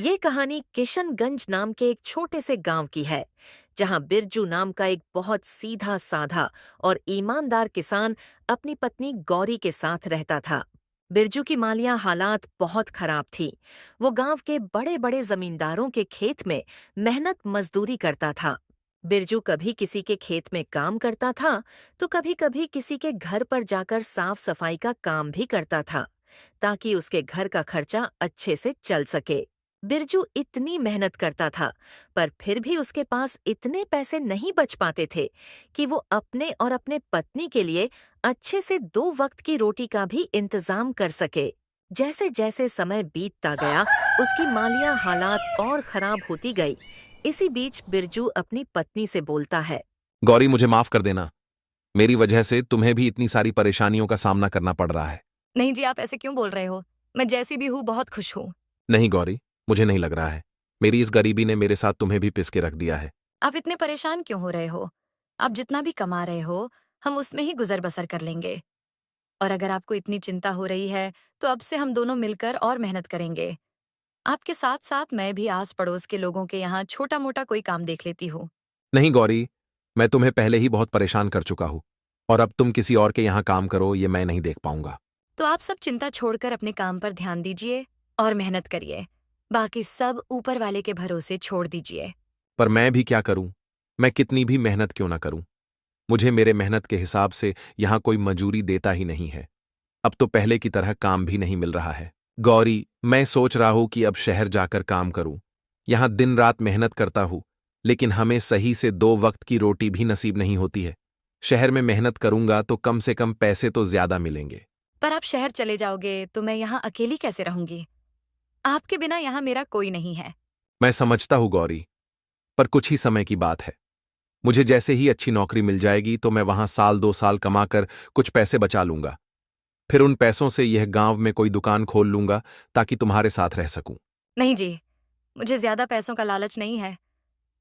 ये कहानी किशनगंज नाम के एक छोटे से गांव की है, जहां बिरजू नाम का एक बहुत सीधा साधा और ईमानदार किसान अपनी पत्नी गौरी के साथ रहता था। बिरजू की मालिया हालात बहुत खराब थी। वो गांव के बड़े बड़े जमींदारों के खेत में मेहनत मजदूरी करता था। बिरजू कभी किसी के खेत में काम करता था, तो कभी कभी किसी के घर पर जाकर साफ सफाई का काम भी करता था, ताकि उसके घर का खर्चा अच्छे से चल सके। बिरजू इतनी मेहनत करता था, पर फिर भी उसके पास इतने पैसे नहीं बच पाते थे कि वो अपने और अपने पत्नी के लिए अच्छे से 2 वक्त की रोटी का भी इंतजाम कर सके। जैसे जैसे समय बीतता गया, उसकी मालिया हालात और खराब होती गई। इसी बीच बिरजू अपनी पत्नी से बोलता है। गौरी, मुझे माफ कर देना। मेरी वजह से तुम्हें भी इतनी सारी परेशानियों का सामना करना पड़ रहा है। नहीं जी, आप ऐसे क्यों बोल रहे हो? मैं जैसी भी हूँ बहुत खुश हूँ। नहीं गौरी, मुझे नहीं लग रहा है। मेरी इस गरीबी ने मेरे साथ तुम्हें भी पिस के रख दिया है। आप इतने परेशान क्यों हो रहे हो? आप जितना भी कमा रहे हो, हम उसमें ही गुजर बसर कर लेंगे। और अगर आपको इतनी चिंता हो रही है, तो अब से हम दोनों मिलकर और मेहनत करेंगे। आपके साथ साथ मैं भी आस पड़ोस के लोगों के यहाँ छोटा मोटा कोई काम देख लेती हूँ। नहीं गौरी, मैं तुम्हें पहले ही बहुत परेशान कर चुका हूं, और अब तुम किसी और के यहाँ काम करो, ये मैं नहीं देख पाऊंगा। तो आप सब चिंता छोड़कर अपने काम पर ध्यान दीजिए और मेहनत करिए। बाकी सब ऊपर वाले के भरोसे छोड़ दीजिए। पर मैं भी क्या करूं? मैं कितनी भी मेहनत क्यों ना करूं, मुझे मेरे मेहनत के हिसाब से यहाँ कोई मजूरी देता ही नहीं है। अब तो पहले की तरह काम भी नहीं मिल रहा है। गौरी, मैं सोच रहा हूं कि अब शहर जाकर काम करूं। यहां दिन रात मेहनत करता हूं, लेकिन हमें सही से 2 वक्त की रोटी भी नसीब नहीं होती है। शहर में मेहनत करूंगा तो कम से कम पैसे तो ज्यादा मिलेंगे। पर आप शहर चले जाओगे तो मैं यहाँ अकेली कैसे रहूंगी? आपके बिना यहाँ मेरा कोई नहीं है। मैं समझता हूं गौरी, पर कुछ ही समय की बात है। मुझे जैसे ही अच्छी नौकरी मिल जाएगी तो मैं वहां 1-2 साल कमाकर कुछ पैसे बचा लूंगा। फिर उन पैसों से यह गांव में कोई दुकान खोल लूंगा, ताकि तुम्हारे साथ रह सकूं। नहीं जी, मुझे ज्यादा पैसों का लालच नहीं है।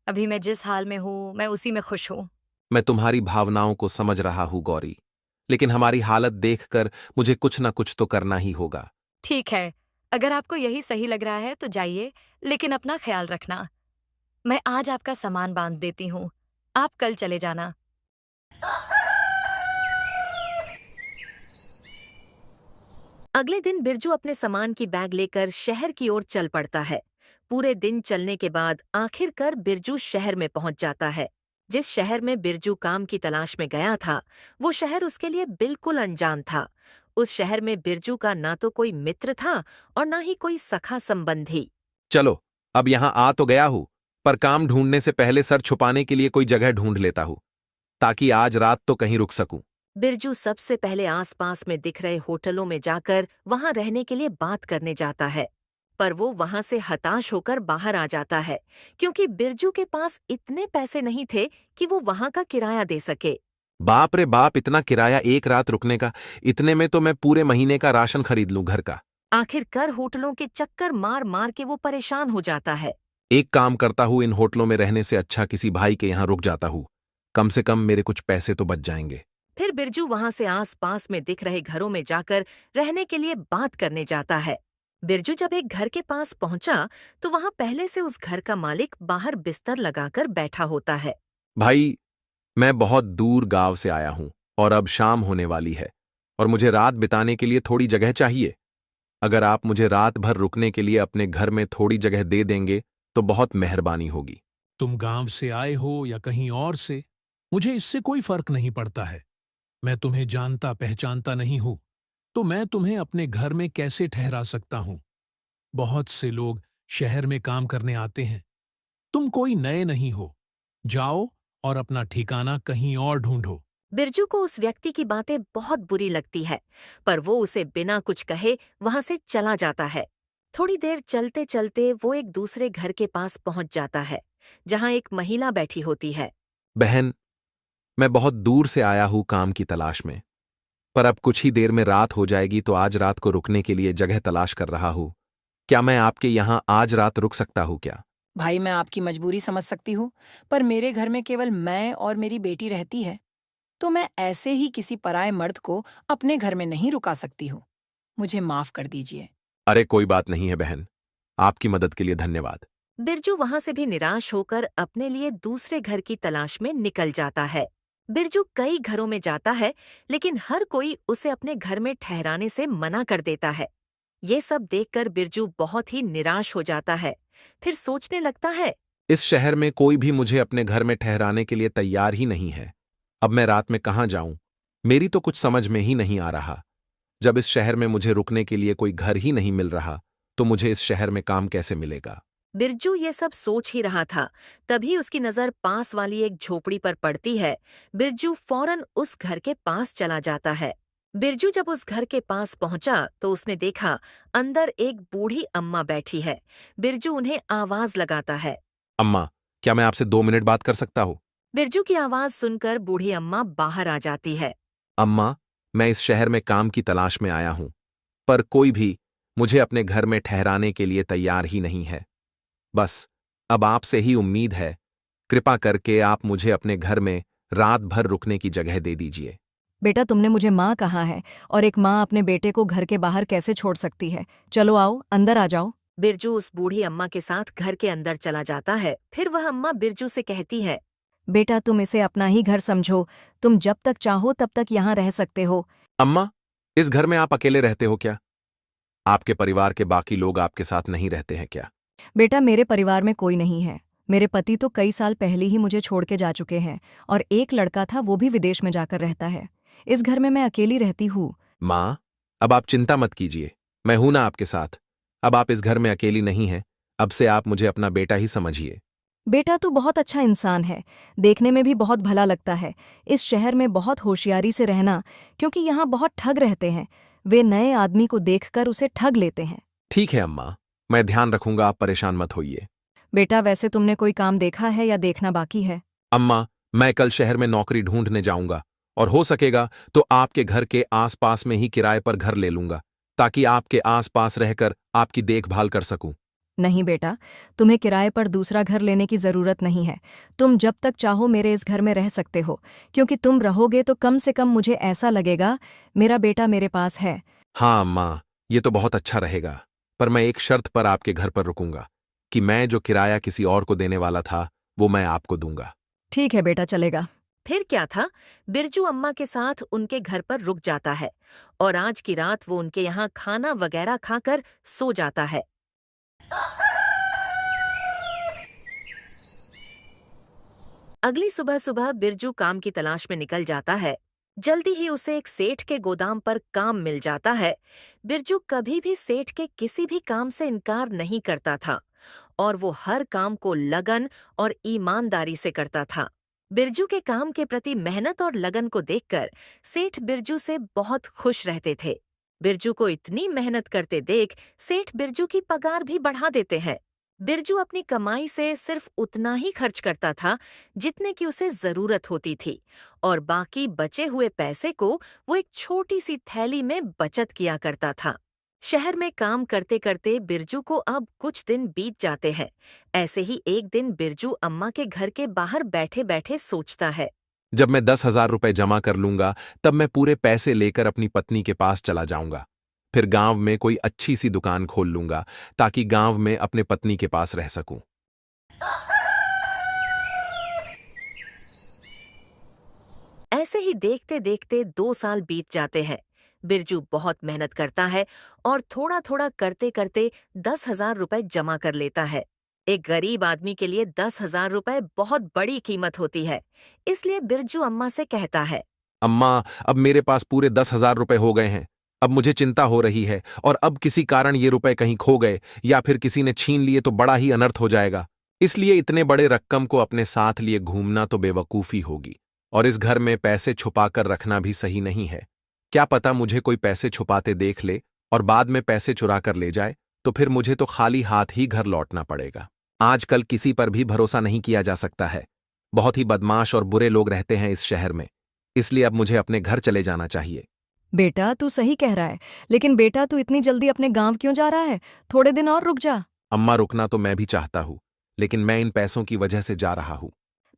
अभी मैं जिस हाल में हूँ, मैं उसी में खुश हूँ। मैं तुम्हारी भावनाओं को समझ रहा हूं गौरी, लेकिन हमारी हालत देखकर मुझे कुछ ना कुछ तो करना ही होगा। ठीक है, अगर आपको यही सही लग रहा है तो जाइए, लेकिन अपना ख्याल रखना। मैं आज आपका सामान बांध देती हूँ। आप कल चले जाना। अगले दिन बिरजू अपने सामान की बैग लेकर शहर की ओर चल पड़ता है। पूरे दिन चलने के बाद आखिरकार बिरजू शहर में पहुंच जाता है। जिस शहर में बिरजू काम की तलाश में गया था, वो शहर उसके लिए बिल्कुल अनजान था। उस शहर में बिरजू का ना तो कोई मित्र था और ना ही कोई सखा संबंधी। चलो, अब यहां आ तो गया हूं, पर काम ढूंढने से पहले सर छुपाने के लिए कोई जगह ढूंढ लेता हूं, ताकि आज रात तो कहीं रुक सकूं। बिरजू सबसे पहले आसपास में दिख रहे होटलों में जाकर वहां रहने के लिए बात करने जाता है, पर वो वहां से हताश होकर बाहर आ जाता है, क्योंकि बिरजू के पास इतने पैसे नहीं थे कि वो वहां का किराया दे सके। बाप रे बाप, इतना किराया एक रात रुकने का! इतने में तो मैं पूरे महीने का राशन खरीद लूं घर का। आखिरकार होटलों के चक्कर मार मार के वो परेशान हो जाता है। एक काम करता हूं, इन होटलों में रहने से अच्छा किसी भाई के यहां रुक जाता हूं। कम से कम मेरे कुछ पैसे तो बच जाएंगे। फिर बिरजू वहां से आस-पास में दिख रहे घरों में जाकर रहने के लिए बात करने जाता है। बिरजू जब एक घर के पास पहुंचा, तो वहां पहले से उस घर का मालिक बाहर बिस्तर लगाकर बैठा होता है। भाई, मैं बहुत दूर गांव से आया हूं, और अब शाम होने वाली है, और मुझे रात बिताने के लिए थोड़ी जगह चाहिए। अगर आप मुझे रात भर रुकने के लिए अपने घर में थोड़ी जगह दे देंगे तो बहुत मेहरबानी होगी। तुम गांव से आए हो या कहीं और से, मुझे इससे कोई फर्क नहीं पड़ता है। मैं तुम्हें जानता पहचानता नहीं हूं, तो मैं तुम्हें अपने घर में कैसे ठहरा सकता हूं? बहुत से लोग शहर में काम करने आते हैं। तुम कोई नए नहीं हो। जाओ और अपना ठिकाना कहीं और ढूंढो। बिरजू को उस व्यक्ति की बातें बहुत बुरी लगती है, पर वो उसे बिना कुछ कहे वहां से चला जाता है। थोड़ी देर चलते चलते वो एक दूसरे घर के पास पहुंच जाता है, जहां एक महिला बैठी होती है। बहन, मैं बहुत दूर से आया हूं काम की तलाश में, पर अब कुछ ही देर में रात हो जाएगी, तो आज रात को रुकने के लिए जगह तलाश कर रहा हूं। क्या मैं आपके यहां आज रात रुक सकता हूं क्या? भाई, मैं आपकी मजबूरी समझ सकती हूँ, पर मेरे घर में केवल मैं और मेरी बेटी रहती है, तो मैं ऐसे ही किसी पराये मर्द को अपने घर में नहीं रुका सकती हूँ। मुझे माफ कर दीजिए। अरे कोई बात नहीं है बहन, आपकी मदद के लिए धन्यवाद। बिरजू वहां से भी निराश होकर अपने लिए दूसरे घर की तलाश में निकल जाता है। बिरजू कई घरों में जाता है, लेकिन हर कोई उसे अपने घर में ठहराने से मना कर देता है। ये सब देखकर बिरजू बहुत ही निराश हो जाता है। फिर सोचने लगता है, इस शहर में कोई भी मुझे अपने घर में ठहराने के लिए तैयार ही नहीं है। अब मैं रात में कहाँ जाऊं? मेरी तो कुछ समझ में ही नहीं आ रहा। जब इस शहर में मुझे रुकने के लिए कोई घर ही नहीं मिल रहा, तो मुझे इस शहर में काम कैसे मिलेगा? बिरजू ये सब सोच ही रहा था, तभी उसकी नजर पास वाली एक झोपड़ी पर पड़ती है। बिरजू फौरन उस घर के पास चला जाता है। बिरजू जब उस घर के पास पहुंचा तो उसने देखा अंदर एक बूढ़ी अम्मा बैठी है। बिरजू उन्हें आवाज लगाता है। अम्मा, क्या मैं आपसे 2 मिनट बात कर सकता हूँ? बिरजू की आवाज सुनकर बूढ़ी अम्मा बाहर आ जाती है। अम्मा, मैं इस शहर में काम की तलाश में आया हूं, पर कोई भी मुझे अपने घर में ठहराने के लिए तैयार ही नहीं है। बस अब आपसे ही उम्मीद है। कृपा करके आप मुझे अपने घर में रात भर रुकने की जगह दे दीजिए। बेटा, तुमने मुझे माँ कहा है, और एक माँ अपने बेटे को घर के बाहर कैसे छोड़ सकती है? चलो आओ, अंदर आ जाओ। बिरजू उस बूढ़ी अम्मा के साथ घर के अंदर चला जाता है। फिर वह अम्मा बिरजू से कहती है, बेटा, तुम इसे अपना ही घर समझो। तुम जब तक चाहो तब तक यहाँ रह सकते हो। अम्मा, इस घर में आप अकेले रहते हो क्या? आपके परिवार के बाकी लोग आपके साथ नहीं रहते हैं क्या? बेटा, मेरे परिवार में कोई नहीं है। मेरे पति तो कई साल पहले ही मुझे छोड़ के जा चुके हैं, और एक लड़का था, वो भी विदेश में जाकर रहता है। इस घर में मैं अकेली रहती हूँ। माँ, अब आप चिंता मत कीजिए, मैं हूं ना आपके साथ। अब आप इस घर में अकेली नहीं हैं। अब से आप मुझे अपना बेटा ही समझिए। बेटा, तू बहुत अच्छा इंसान है, देखने में भी बहुत भला लगता है। इस शहर में बहुत होशियारी से रहना, क्योंकि यहाँ बहुत ठग रहते हैं। वे नए आदमी को देखकर उसे ठग लेते हैं। ठीक है अम्मा, मैं ध्यान रखूंगा, आप परेशान मत होइए। बेटा, वैसे तुमने कोई काम देखा है या देखना बाकी है? अम्मा, मैं कल शहर में नौकरी ढूंढने जाऊंगा, और हो सकेगा तो आपके घर के आसपास में ही किराए पर घर ले लूंगा, ताकि आपके आसपास रहकर आपकी देखभाल कर सकूं। नहीं बेटा, तुम्हें किराए पर दूसरा घर लेने की जरूरत नहीं है। तुम जब तक चाहो मेरे इस घर में रह सकते हो, क्योंकि तुम रहोगे तो कम से कम मुझे ऐसा लगेगा मेरा बेटा मेरे पास है। हाँ अम्मा, ये तो बहुत अच्छा रहेगा, पर मैं एक शर्त पर आपके घर पर रुकूंगा कि मैं जो किराया किसी और को देने वाला था, वो मैं आपको दूंगा। ठीक है बेटा, चलेगा। फिर क्या था, बिरजू अम्मा के साथ उनके घर पर रुक जाता है और आज की रात वो उनके यहाँ खाना वगैरह खाकर सो जाता है। अगली सुबह सुबह बिरजू काम की तलाश में निकल जाता है। जल्दी ही उसे एक सेठ के गोदाम पर काम मिल जाता है। बिरजू कभी भी सेठ के किसी भी काम से इनकार नहीं करता था और वो हर काम को लगन और ईमानदारी से करता था। बिरजू के काम के प्रति मेहनत और लगन को देखकर सेठ बिरजू से बहुत खुश रहते थे। बिरजू को इतनी मेहनत करते देख सेठ बिरजू की पगार भी बढ़ा देते हैं। बिरजू अपनी कमाई से सिर्फ उतना ही खर्च करता था जितने की उसे जरूरत होती थी, और बाकी बचे हुए पैसे को वो एक छोटी सी थैली में बचत किया करता था। शहर में काम करते करते बिरजू को अब कुछ दिन बीत जाते हैं। ऐसे ही एक दिन बिरजू अम्मा के घर के बाहर बैठे बैठे सोचता है, जब मैं 10,000 रुपए जमा कर लूंगा, तब मैं पूरे पैसे लेकर अपनी पत्नी के पास चला जाऊंगा। फिर गांव में कोई अच्छी सी दुकान खोल लूंगा, ताकि गांव में अपने पत्नी के पास रह सकूं। ऐसे ही देखते देखते 2 साल बीत जाते हैं। बिरजू बहुत मेहनत करता है और थोड़ा थोड़ा करते करते 10,000 रुपए जमा कर लेता है। एक गरीब आदमी के लिए 10,000 रुपए बहुत बड़ी कीमत होती है, इसलिए बिरजू अम्मा से कहता है, अम्मा, अब मेरे पास पूरे 10,000 रुपए हो गए हैं। अब मुझे चिंता हो रही है, और अब किसी कारण ये रुपए कहीं खो गए या फिर किसी ने छीन लिए तो बड़ा ही अनर्थ हो जाएगा। इसलिए इतने बड़े रकम को अपने साथ लिए घूमना तो बेवकूफी होगी, और इस घर में पैसे छुपाकर रखना भी सही नहीं है। क्या पता मुझे कोई पैसे छुपाते देख ले और बाद में पैसे चुरा कर ले जाए, तो फिर मुझे तो खाली हाथ ही घर लौटना पड़ेगा। आजकल किसी पर भी भरोसा नहीं किया जा सकता है। बहुत ही बदमाश और बुरे लोग रहते हैं इस शहर में, इसलिए अब मुझे अपने घर चले जाना चाहिए। बेटा, तू सही कह रहा है, लेकिन बेटा, तू इतनी जल्दी अपने गांव क्यों जा रहा है? थोड़े दिन और रुक जा। अम्मा, रुकना तो मैं भी चाहता हूँ, लेकिन मैं इन पैसों की वजह से जा रहा हूँ।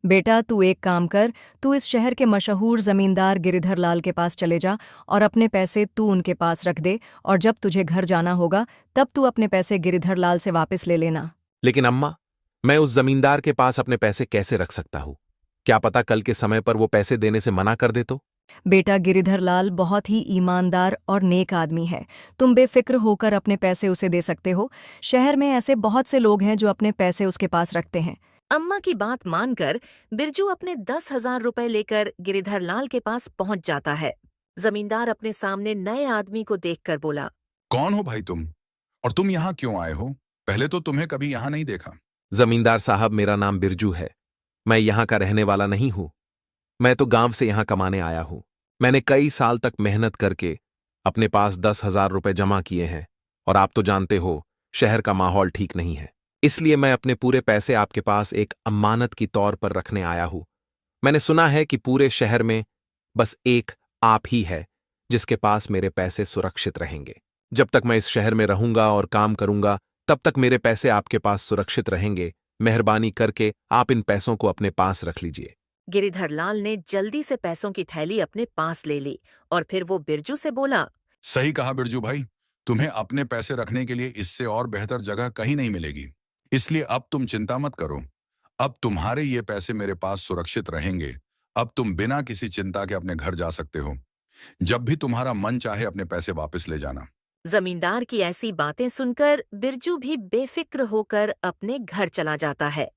बेटा तू एक काम कर, तू इस शहर के मशहूर जमींदार गिरिधर लाल के पास चले जा और अपने पैसे तू उनके पास रख दे, और जब तुझे घर जाना होगा तब तू अपने पैसे गिरिधर लाल से वापस ले लेना। लेकिन अम्मा, मैं उस जमींदार के पास अपने पैसे कैसे रख सकता हूँ? क्या पता कल के समय पर वो पैसे देने से मना कर दे तो? बेटा गिरिधर लाल बहुत ही ईमानदार और नेक आदमी है, तुम बेफिक्र होकर अपने पैसे उसे दे सकते हो। शहर में ऐसे बहुत से लोग हैं जो अपने पैसे उसके पास रखते हैं। अम्मा की बात मानकर बिरजू अपने 10,000 रुपए लेकर गिरिधर लाल के पास पहुंच जाता है। जमींदार अपने सामने नए आदमी को देखकर बोला, कौन हो भाई तुम? और तुम यहाँ क्यों आए हो? पहले तो तुम्हें कभी यहाँ नहीं देखा। जमींदार साहब, मेरा नाम बिरजू है। मैं यहाँ का रहने वाला नहीं हूँ। मैं तो गांव से यहाँ कमाने आया हूँ। मैंने कई साल तक मेहनत करके अपने पास 10,000 रुपए जमा किए हैं, और आप तो जानते हो शहर का माहौल ठीक नहीं है। इसलिए मैं अपने पूरे पैसे आपके पास एक अमानत की तौर पर रखने आया हूँ। मैंने सुना है कि पूरे शहर में बस एक आप ही है जिसके पास मेरे पैसे सुरक्षित रहेंगे। जब तक मैं इस शहर में रहूंगा और काम करूंगा, तब तक मेरे पैसे आपके पास सुरक्षित रहेंगे। मेहरबानी करके आप इन पैसों को अपने पास रख लीजिए। गिरिधर लाल ने जल्दी से पैसों की थैली अपने पास ले ली और फिर वो बिरजू से बोला, सही कहा बिरजू भाई, तुम्हें अपने पैसे रखने के लिए इससे और बेहतर जगह कहीं नहीं मिलेगी। इसलिए अब तुम चिंता मत करो। अब तुम्हारे ये पैसे मेरे पास सुरक्षित रहेंगे। अब तुम बिना किसी चिंता के अपने घर जा सकते हो। जब भी तुम्हारा मन चाहे अपने पैसे वापस ले जाना। जमींदार की ऐसी बातें सुनकर बिरजू भी बेफिक्र होकर अपने घर चला जाता है।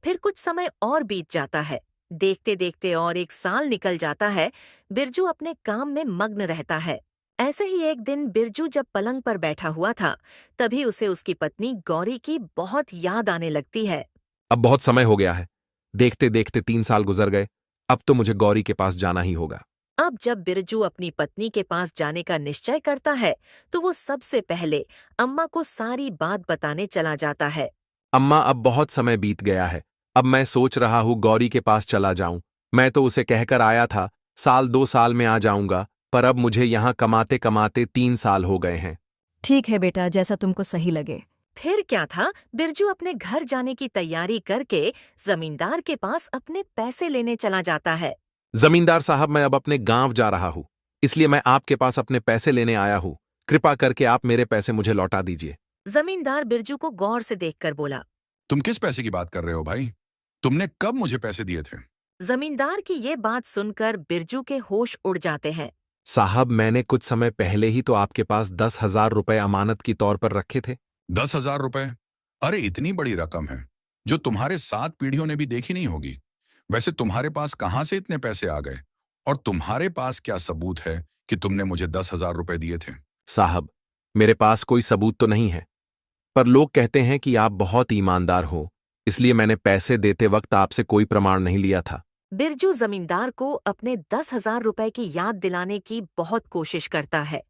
फिर कुछ समय और बीत जाता है। देखते देखते और एक साल निकल जाता है। बिरजू अपने काम में मग्न रहता है। ऐसे ही एक दिन बिरजू जब पलंग पर बैठा हुआ था, तभी उसे उसकी पत्नी गौरी की बहुत याद आने लगती है। अब बहुत समय हो गया है। देखते देखते 3 साल गुजर गए। अब तो मुझे गौरी के पास जाना ही होगा। अब जब बिरजू अपनी पत्नी के पास जाने का निश्चय करता है, तो वो सबसे पहले अम्मा को सारी बात बताने चला जाता है। अम्मा, अब बहुत समय बीत गया है। अब मैं सोच रहा हूँ गौरी के पास चला जाऊं। मैं तो उसे कहकर आया था 1-2 साल में आ जाऊंगा, पर अब मुझे यहाँ कमाते कमाते 3 साल हो गए हैं। ठीक है बेटा, जैसा तुमको सही लगे। फिर क्या था, बिरजू अपने घर जाने की तैयारी करके जमींदार के पास अपने पैसे लेने चला जाता है। जमींदार साहब, मैं अब अपने गांव जा रहा हूँ, इसलिए मैं आपके पास अपने पैसे लेने आया हूँ। कृपा करके आप मेरे पैसे मुझे लौटा दीजिए। जमींदार बिरजू को गौर से देखकर बोला, तुम किस पैसे की बात कर रहे हो भाई? तुमने कब मुझे पैसे दिए थे? जमींदार की ये बात सुनकर बिरजू के होश उड़ जाते हैं। साहब, मैंने कुछ समय पहले ही तो आपके पास 10,000 रुपए अमानत की तौर पर रखे थे। 10,000 रुपए? अरे इतनी बड़ी रकम है जो तुम्हारे 7 पीढ़ियों ने भी देखी नहीं होगी। वैसे तुम्हारे पास कहां से इतने पैसे आ गए? और तुम्हारे पास क्या सबूत है कि तुमने मुझे 10,000 रुपए दिए थे? साहब, मेरे पास कोई सबूत तो नहीं है, पर लोग कहते हैं कि आप बहुत ईमानदार हो, इसलिए मैंने पैसे देते वक्त आपसे कोई प्रमाण नहीं लिया था। बिरजू जमींदार को अपने 10,000 रुपए की याद दिलाने की बहुत कोशिश करता है,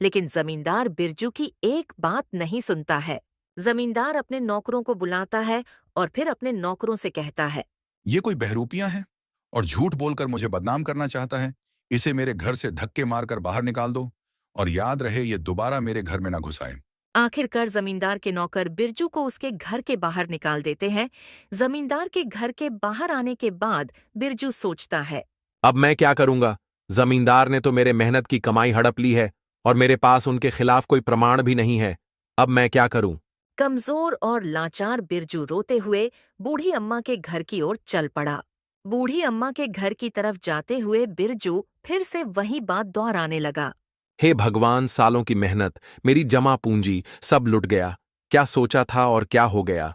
लेकिन जमींदार बिरजू की एक बात नहीं सुनता है। जमींदार अपने नौकरों को बुलाता है और फिर अपने नौकरों से कहता है, ये कोई बहरूपियां है और झूठ बोलकर मुझे बदनाम करना चाहता है। इसे मेरे घर से धक्के मारकर बाहर निकाल दो, और याद रहे ये दोबारा मेरे घर में ना घुसाए। आखिरकार जमींदार के नौकर बिरजू को उसके घर के बाहर निकाल देते हैं। जमींदार के घर के बाहर आने के बाद बिरजू सोचता है, अब मैं क्या करूंगा? जमींदार ने तो मेरे मेहनत की कमाई हड़प ली है और मेरे पास उनके खिलाफ कोई प्रमाण भी नहीं है। अब मैं क्या करूं? कमजोर और लाचार बिरजू रोते हुए बूढ़ी अम्मा के घर की ओर चल पड़ा। बूढ़ी अम्मा के घर की तरफ जाते हुए बिरजू फिर से वही बात दोहराने लगा। हे भगवान, सालों की मेहनत, मेरी जमा पूंजी सब लुट गया। क्या सोचा था और क्या हो गया?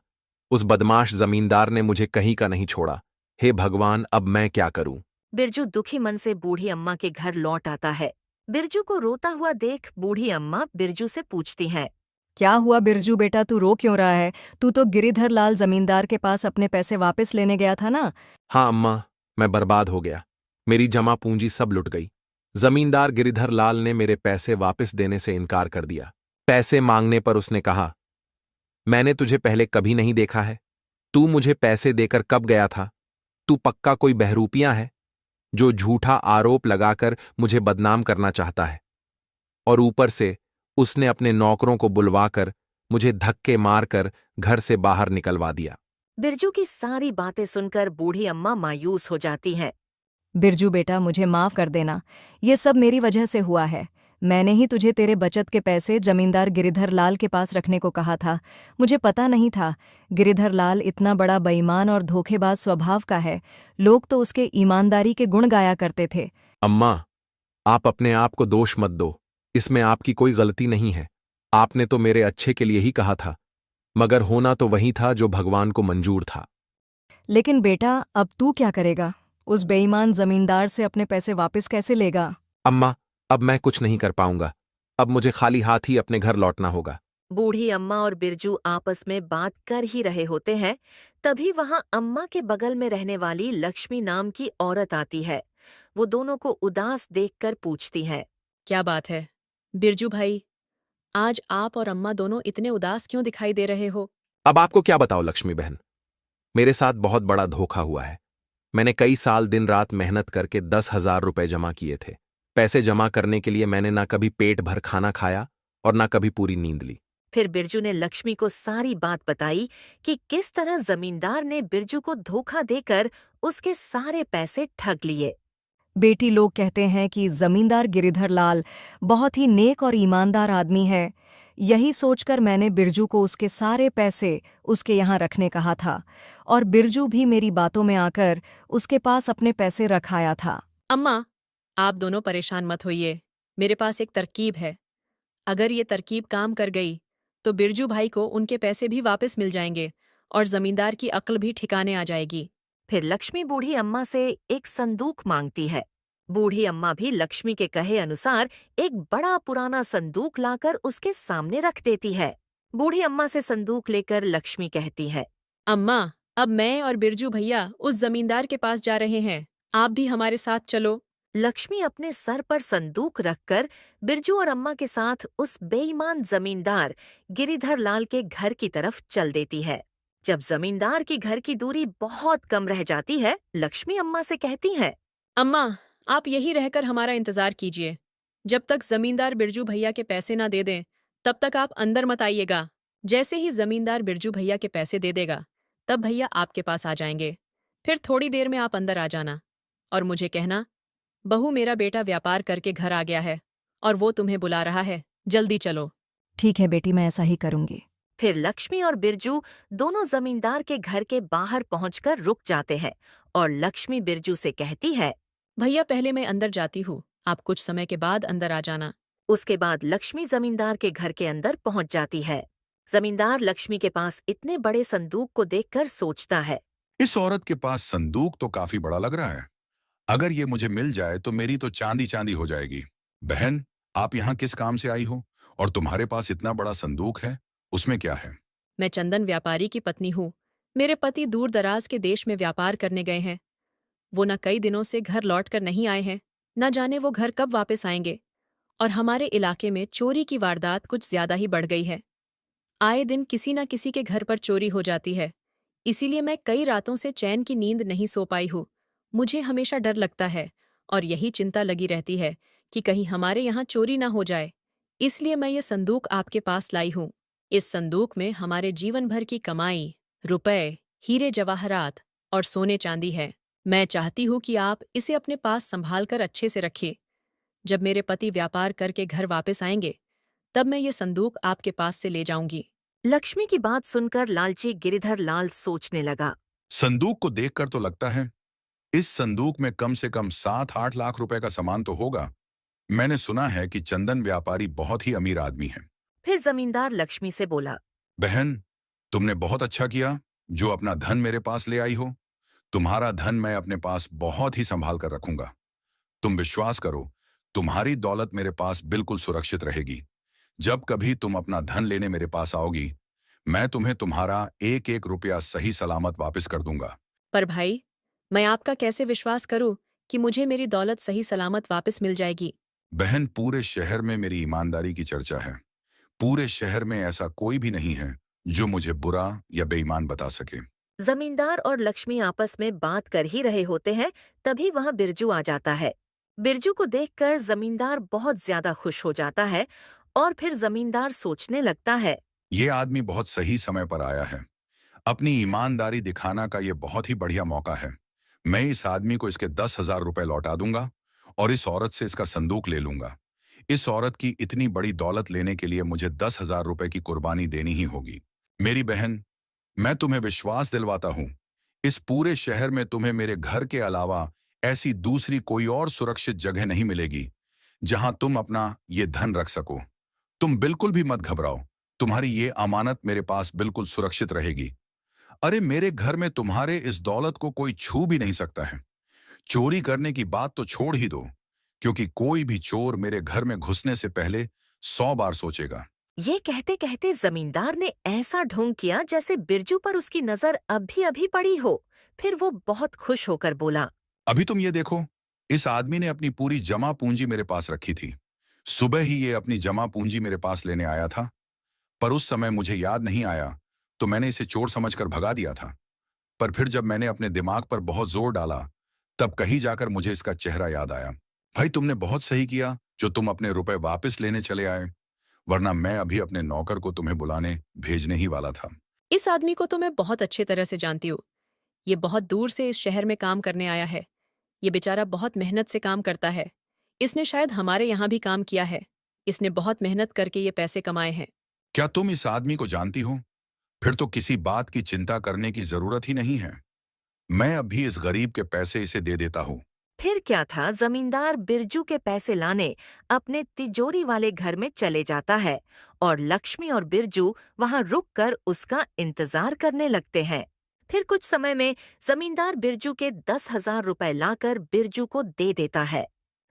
उस बदमाश जमींदार ने मुझे कहीं का नहीं छोड़ा। हे भगवान, अब मैं क्या करूं? बिरजू दुखी मन से बूढ़ी अम्मा के घर लौट आता है। बिरजू को रोता हुआ देख बूढ़ी अम्मा बिरजू से पूछती हैं, क्या हुआ बिरजू बेटा, तू रो क्यों रहा है? तू तो गिरिधर लाल जमींदार के पास अपने पैसे वापस लेने गया था ना? हाँ अम्मा, मैं बर्बाद हो गया। मेरी जमा पूंजी सब लुट गई। जमींदार गिरिधर लाल ने मेरे पैसे वापस देने से इनकार कर दिया। पैसे मांगने पर उसने कहा, मैंने तुझे पहले कभी नहीं देखा है। तू मुझे पैसे देकर कब गया था? तू पक्का कोई बहरूपियां है जो झूठा आरोप लगाकर मुझे बदनाम करना चाहता है। और ऊपर से उसने अपने नौकरों को बुलवाकर मुझे धक्के मारकर घर से बाहर निकलवा दिया। बिरजू की सारी बातें सुनकर बूढ़ी अम्मा मायूस हो जाती हैं। बिरजू बेटा, मुझे माफ कर देना। ये सब मेरी वजह से हुआ है। मैंने ही तुझे तेरे बचत के पैसे जमींदार गिरिधर लाल के पास रखने को कहा था। मुझे पता नहीं था गिरिधर लाल इतना बड़ा बेईमान और धोखेबाज स्वभाव का है। लोग तो उसके ईमानदारी के गुण गाया करते थे। अम्मा, आप अपने आप को दोष मत दो। इसमें आपकी कोई गलती नहीं है। आपने तो मेरे अच्छे के लिए ही कहा था, मगर होना तो वही था जो भगवान को मंजूर था। लेकिन बेटा, अब तू क्या करेगा? उस बेईमान जमींदार से अपने पैसे वापस कैसे लेगा? अम्मा, अब मैं कुछ नहीं कर पाऊंगा। अब मुझे खाली हाथ ही अपने घर लौटना होगा। बूढ़ी अम्मा और बिरजू आपस में बात कर ही रहे होते हैं, तभी वहां अम्मा के बगल में रहने वाली लक्ष्मी नाम की औरत आती है। वो दोनों को उदास देखकर पूछती है। क्या बात है बिरजू भाई, आज आप और अम्मा दोनों इतने उदास क्यों दिखाई दे रहे हो? अब आपको क्या बताओ लक्ष्मी बहन, मेरे साथ बहुत बड़ा धोखा हुआ है। मैंने कई साल दिन रात मेहनत करके 10,000 रुपए जमा किए थे। पैसे जमा करने के लिए मैंने ना कभी पेट भर खाना खाया और ना कभी पूरी नींद ली। फिर बिरजू ने लक्ष्मी को सारी बात बताई कि किस तरह जमींदार ने बिरजू को धोखा देकर उसके सारे पैसे ठग लिए। बेटी, लोग कहते हैं कि जमींदार गिरिधर लाल बहुत ही नेक और ईमानदार आदमी है। यही सोचकर मैंने बिरजू को उसके सारे पैसे उसके यहाँ रखने कहा था, और बिरजू भी मेरी बातों में आकर उसके पास अपने पैसे रखाया था। अम्मा, आप दोनों परेशान मत होइए। मेरे पास एक तरकीब है। अगर ये तरकीब काम कर गई तो बिरजू भाई को उनके पैसे भी वापस मिल जाएंगे और जमींदार की अक्ल भी ठिकाने आ जाएगी। फिर लक्ष्मी बूढ़ी अम्मा से एक संदूक मांगती है। बूढ़ी अम्मा भी लक्ष्मी के कहे अनुसार एक बड़ा पुराना संदूक लाकर उसके सामने रख देती है। बूढ़ी अम्मा से संदूक लेकर लक्ष्मी कहती है। अम्मा, अब मैं और बिरजू भैया उस जमींदार के पास जा रहे हैं। आप भी हमारे साथ चलो। लक्ष्मी अपने सर पर संदूक रखकर बिरजू और अम्मा के साथ उस बेईमान जमींदार गिरिधर लाल के घर की तरफ चल देती है। जब जमींदार की घर की दूरी बहुत कम रह जाती है, लक्ष्मी अम्मा से कहती है। अम्मा, आप यहीं रहकर हमारा इंतजार कीजिए। जब तक जमींदार बिरजू भैया के पैसे ना दे दें, तब तक आप अंदर मत आइएगा। जैसे ही जमींदार बिरजू भैया के पैसे दे देगा, तब भैया आपके पास आ जाएंगे। फिर थोड़ी देर में आप अंदर आ जाना और मुझे कहना, बहू, मेरा बेटा व्यापार करके घर आ गया है और वो तुम्हें बुला रहा है, जल्दी चलो। ठीक है बेटी, मैं ऐसा ही करूंगी। फिर लक्ष्मी और बिरजू दोनों जमींदार के घर के बाहर पहुंचकर रुक जाते हैं और लक्ष्मी बिरजू से कहती है। भैया, पहले मैं अंदर जाती हूँ, आप कुछ समय के बाद अंदर आ जाना। उसके बाद लक्ष्मी जमींदार के घर के अंदर पहुंच जाती है। जमींदार लक्ष्मी के पास इतने बड़े संदूक को देखकर सोचता है। इस औरत के पास संदूक तो काफी बड़ा लग रहा है। अगर ये मुझे मिल जाए तो मेरी तो चांदी चांदी हो जाएगी। बहन, आप यहाँ किस काम से आई हो और तुम्हारे पास इतना बड़ा संदूक है, उसमें क्या है? मैं चंदन व्यापारी की पत्नी हूँ। मेरे पति दूर दराज के देश में व्यापार करने गए हैं। वो न कई दिनों से घर लौट कर नहीं आए हैं, न जाने वो घर कब वापस आएंगे। और हमारे इलाके में चोरी की वारदात कुछ ज्यादा ही बढ़ गई है। आए दिन किसी न किसी के घर पर चोरी हो जाती है। इसीलिए मैं कई रातों से चैन की नींद नहीं सो पाई हूँ। मुझे हमेशा डर लगता है और यही चिंता लगी रहती है कि कहीं हमारे यहाँ चोरी ना हो जाए। इसलिए मैं ये संदूक आपके पास लाई हूँ। इस संदूक में हमारे जीवन भर की कमाई, रुपए, हीरे जवाहरात और सोने चांदी है। मैं चाहती हूँ कि आप इसे अपने पास संभाल कर अच्छे से रखें। जब मेरे पति व्यापार करके घर वापस आएंगे, तब मैं ये संदूक आपके पास से ले जाऊंगी। लक्ष्मी की बात सुनकर लालची गिरिधर लाल सोचने लगा। संदूक को देखकर तो लगता है इस संदूक में कम से कम 7-8 लाख रुपए का सामान तो होगा। मैंने सुना है कि चंदन व्यापारी बहुत ही अमीर आदमी है। फिर जमींदार लक्ष्मी से बोला। बहन, तुमने बहुत अच्छा किया जो अपना धन मेरे पास ले आई हो। तुम्हारा धन मैं अपने पास बहुत ही संभाल कर रखूंगा। तुम विश्वास करो, तुम्हारी दौलत मेरे पास बिल्कुल सुरक्षित रहेगी। जब कभी तुम अपना धन लेने मेरे पास आओगी, मैं तुम्हें तुम्हारा एक एक रुपया सही सलामत वापस कर दूंगा। पर भाई, मैं आपका कैसे विश्वास करूं कि मुझे मेरी दौलत सही सलामत वापस मिल जाएगी? बहन, पूरे शहर में मेरी ईमानदारी की चर्चा है। पूरे शहर में ऐसा कोई भी नहीं है जो मुझे बुरा या बेईमान बता सके। जमींदार और लक्ष्मी आपस में बात कर ही रहे होते हैं, तभी वहां बिरजू आ जाता है। बिरजू को देखकर जमींदार बहुत ज्यादा खुश हो जाता है और फिर जमींदार सोचने लगता है। ये आदमी बहुत सही समय पर आया है। अपनी ईमानदारी दिखाना का ये बहुत ही बढ़िया मौका है। मैं इस आदमी को इसके 10,000 रुपए लौटा दूंगा और इस औरत से इसका संदूक ले लूंगा। इस औरत की इतनी बड़ी दौलत लेने के लिए मुझे 10,000 रुपए की कुर्बानी देनी ही होगी। मेरी बहन, मैं तुम्हें विश्वास दिलवाता हूं, इस पूरे शहर में तुम्हें मेरे घर के अलावा ऐसी दूसरी कोई और सुरक्षित जगह नहीं मिलेगी जहां तुम अपना ये धन रख सको। तुम बिल्कुल भी मत घबराओ, तुम्हारी ये अमानत मेरे पास बिल्कुल सुरक्षित रहेगी। अरे मेरे घर में तुम्हारे इस दौलत को कोई छू भी नहीं सकता है। चोरी करने की बात तो छोड़ ही दो, क्योंकि कोई भी चोर मेरे घर में घुसने से पहले 100 बार सोचेगा। ये कहते कहते जमींदार ने ऐसा ढोंग किया जैसे बिरजू पर उसकी नजर अभी अभी पड़ी हो। फिर वो बहुत खुश होकर बोला, अभी तुम ये देखो, इस आदमी ने अपनी पूरी जमा पूंजी मेरे पास रखी थी। सुबह ही ये अपनी जमा पूंजी मेरे पास लेने आया था, पर उस समय मुझे याद नहीं आया तो मैंने इसे चोर समझकर भगा दिया था। पर फिर जब मैंने अपने दिमाग पर बहुत जोर डाला, तब कहीं जाकर मुझे इसका चेहरा याद आया। भाई, तुमने बहुत सही किया जो तुम अपने रुपए वापस लेने चले आए, वरना मैं अभी अपने नौकर को तुम्हें बुलाने भेजने ही वाला था। इस आदमी को तो मैं बहुत अच्छे तरह से जानती हूँ। ये बहुत दूर से इस शहर में काम करने आया है। ये बेचारा बहुत मेहनत से काम करता है। इसने शायद हमारे यहाँ भी काम किया है। इसने बहुत मेहनत करके ये पैसे कमाए हैं। क्या तुम इस आदमी को जानती हो? फिर तो किसी बात की चिंता करने की जरूरत ही नहीं है। मैं अभी इस गरीब के पैसे इसे दे देता हूँ। फिर क्या था, जमींदार बिरजू के पैसे लाने अपने तिजोरी वाले घर में चले जाता है और लक्ष्मी और बिरजू वहां रुककर उसका इंतजार करने लगते हैं। फिर कुछ समय में जमींदार बिरजू के 10,000 रुपए लाकर बिरजू को दे देता है।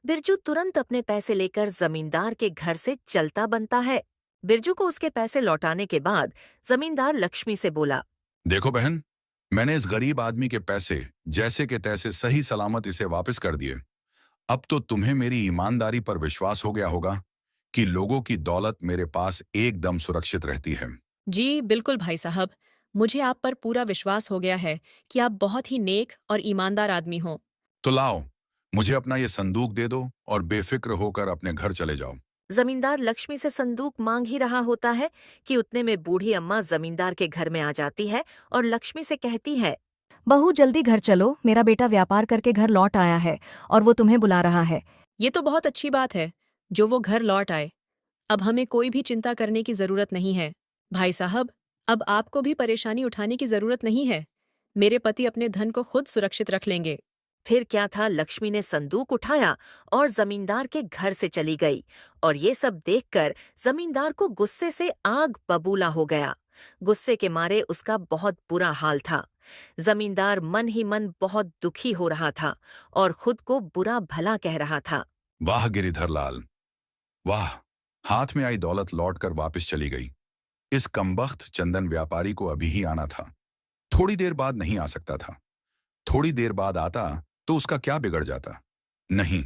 बिरजू तुरंत अपने पैसे लेकर जमींदार के घर से चलता बनता है। बिरजू को उसके पैसे लौटाने के बाद जमींदार लक्ष्मी से बोला, देखो बहन, मैंने इस गरीब आदमी के पैसे जैसे के तैसे सही सलामत इसे वापस कर दिए। अब तो तुम्हें मेरी ईमानदारी पर विश्वास हो गया होगा कि लोगों की दौलत मेरे पास एकदम सुरक्षित रहती है। जी बिल्कुल भाई साहब, मुझे आप पर पूरा विश्वास हो गया है कि आप बहुत ही नेक और ईमानदार आदमी हो। तो लाओ, मुझे अपना ये संदूक दे दो और बेफिक्र होकर अपने घर चले जाओ। जमींदार लक्ष्मी से संदूक मांग ही रहा होता है कि उतने में बूढ़ी अम्मा जमींदार के घर में आ जाती है और लक्ष्मी से कहती है, बहू जल्दी घर चलो, मेरा बेटा व्यापार करके घर लौट आया है और वो तुम्हें बुला रहा है। ये तो बहुत अच्छी बात है जो वो घर लौट आए। अब हमें कोई भी चिंता करने की जरूरत नहीं है। भाई साहब, अब आपको भी परेशानी उठाने की जरूरत नहीं है। मेरे पति अपने धन को खुद सुरक्षित रख लेंगे। फिर क्या था, लक्ष्मी ने संदूक उठाया और जमींदार के घर से चली गई और ये सब देखकर जमींदार को गुस्से से आग बबूला हो गया। गुस्से के मारे उसका बहुत बुरा हाल था। जमींदार मन ही मन बहुत दुखी हो रहा था और खुद को बुरा भला कह रहा था। वाह गिरिधर लाल, वाह, हाथ में आई दौलत लौटकर वापस चली गई। इस कमबख्त चंदन व्यापारी को अभी ही आना था, थोड़ी देर बाद नहीं आ सकता था। थोड़ी देर बाद आता तो उसका क्या बिगड़ जाता? नहीं,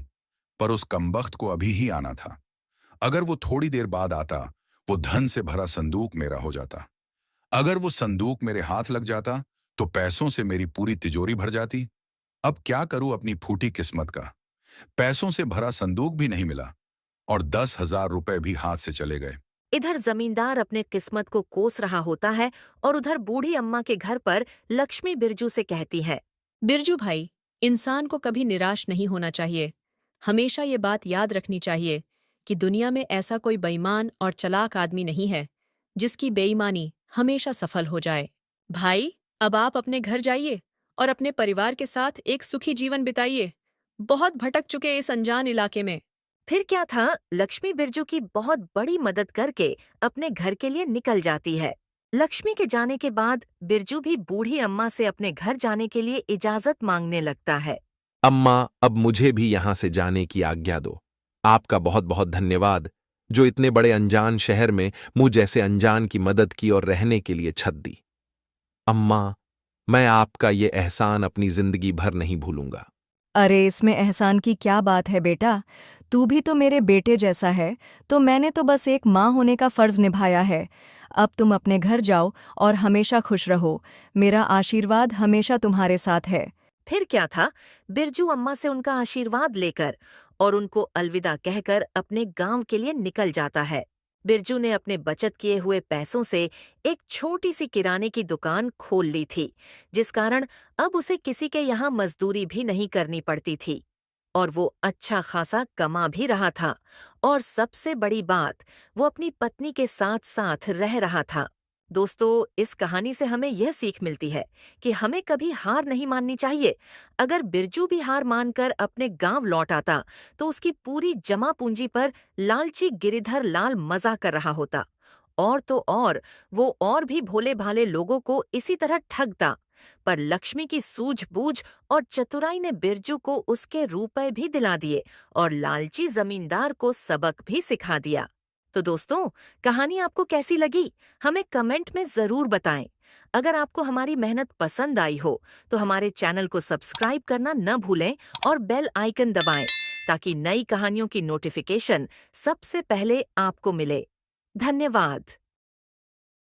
पर उस कमबख्त को अभी ही आना था। अगर वो थोड़ी देर बाद आता, वो धन से भरा संदूक मेरा हो जाता। अगर वो संदूक मेरे हाथ लग जाता तो पैसों से मेरी पूरी तिजोरी भर जाती। अब क्या करूं अपनी फूटी किस्मत का? पैसों से भरा संदूक भी नहीं मिला और 10,000 रुपए भी हाथ से चले गए। इधर जमींदार अपने किस्मत को कोस रहा होता है और उधर बूढ़ी अम्मा के घर पर लक्ष्मी बिरजू से कहती है, बिरजू भाई, इंसान को कभी निराश नहीं होना चाहिए। हमेशा ये बात याद रखनी चाहिए कि दुनिया में ऐसा कोई बेईमान और चालाक आदमी नहीं है जिसकी बेईमानी हमेशा सफल हो जाए। भाई, अब आप अपने घर जाइए और अपने परिवार के साथ एक सुखी जीवन बिताइए। बहुत भटक चुके इस अनजान इलाके में। फिर क्या था, लक्ष्मी बिरजू की बहुत बड़ी मदद करके अपने घर के लिए निकल जाती है। लक्ष्मी के जाने के बाद बिरजू भी बूढ़ी अम्मा से अपने घर जाने के लिए इजाजत मांगने लगता है। अम्मा, अब मुझे भी यहाँ से जाने की आज्ञा दो। आपका बहुत बहुत धन्यवाद जो इतने बड़े अनजान शहर में मुझ जैसे अनजान की मदद की और रहने के लिए छत दी। अम्मा, मैं आपका ये एहसान अपनी जिंदगी भर नहीं भूलूंगा। अरे इसमें एहसान की क्या बात है बेटा, तू भी तो मेरे बेटे जैसा है, तो मैंने तो बस एक माँ होने का फर्ज निभाया है। अब तुम अपने घर जाओ और हमेशा खुश रहो। मेरा आशीर्वाद हमेशा तुम्हारे साथ है। फिर क्या था, बिरजू अम्मा से उनका आशीर्वाद लेकर और उनको अलविदा कहकर अपने गांव के लिए निकल जाता है। बिरजू ने अपने बचत किए हुए पैसों से एक छोटी सी किराने की दुकान खोल ली थी, जिस कारण अब उसे किसी के यहाँ मजदूरी भी नहीं करनी पड़ती थी और वो अच्छा खासा कमा भी रहा था। और सबसे बड़ी बात, वो अपनी पत्नी के साथ साथ रह रहा था। दोस्तों, इस कहानी से हमें यह सीख मिलती है कि हमें कभी हार नहीं माननी चाहिए। अगर बिरजू भी हार मानकर अपने गांव लौट आता तो उसकी पूरी जमा पूंजी पर लालची गिरिधर लाल मजा कर रहा होता। और तो और, वो और भी भोले भाले लोगों को इसी तरह ठगता। पर लक्ष्मी की सूझबूझ और चतुराई ने बिरजू को उसके रुपए भी दिला दिए और लालची जमींदार को सबक भी सिखा दिया। तो दोस्तों, कहानी आपको कैसी लगी? हमें कमेंट में जरूर बताएं। अगर आपको हमारी मेहनत पसंद आई हो तो हमारे चैनल को सब्सक्राइब करना न भूलें और बेल आइकन दबाएं ताकि नई कहानियों की नोटिफिकेशन सबसे पहले आपको मिले। धन्यवाद।